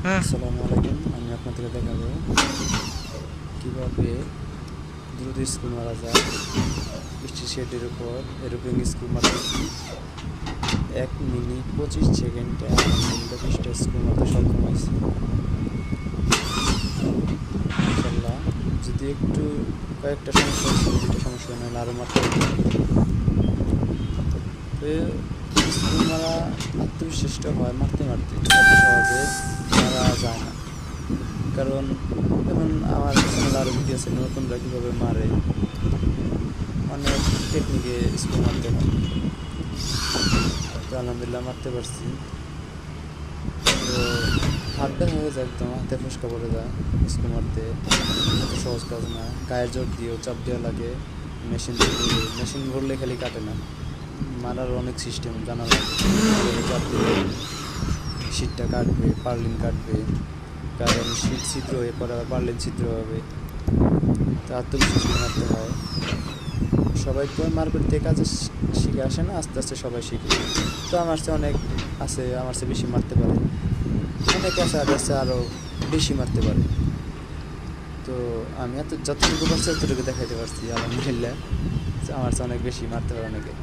আসসালামু আলাইকুম। আমি আপনাদেরকে দেখাবো কীভাবে দ্রুত স্ক্রু মারা যায়। স্টিল শেডের উপর এরোপ্লেন স্ক্রু মারতেছি 1 মিনিট 25 সেকেন্ডে আলহামদুলিল্লাহ 20টা স্ক্রু মারতে সক্ষম হয়েছি ইনশাল্লাহ। যদি একটু কয়েকটা সমস্যা হচ্ছে, দুটো সমস্যা নাহলে আরও মারতে হবে। তো স্ক্রু মারা আত্মবিশ্বাসটা হয় মারতে মারতে, এত সহজে মারা যায় না। কারণ যেমন আমার চ্যানেলে আরও ভিডিও আছে নতুনরা কীভাবে মারে, অনেক টেকনিকে স্ক্রু মারতে হয়। তো আলহামদুলিল্লাহ মারতে পারছি। তো হাত ব্যথা হয়ে যায়, একদম হাতে ফসকা পড়ে যায় স্ক্রু মারতে। এত সহজ কাজ না, গায়ের জোর দিয়েও চাপ দেওয়া লাগে। মেশিন ভরলে খালি কাটে না, মারার অনেক সিস্টেম জানা লাগে। চাপ দিলে শীটটা কাটবে, পার্লিন কাটবে, কারণ শীত ছিদ্র হয়ে পরে আবার পার্লিন ছিদ্র হবে। তো আত্মবিশ্বাস মারতে হয়। সবাই তো মার্কেট থেকে কাজে শিখে আসে না, আস্তে আস্তে সবাই শিখে। তো আমার চেয়ে অনেক আছে, আমার চেয়ে বেশি মারতে পারে, অনেকে আছে আর আছে আরও বেশি মারতে পারে। তো আমি এত যতটুকু পারছি ততটুকু দেখাইতে পারছি আলহামদুলিল্লাহ। আমার চেয়ে অনেক বেশি মারতে পারে অনেকে।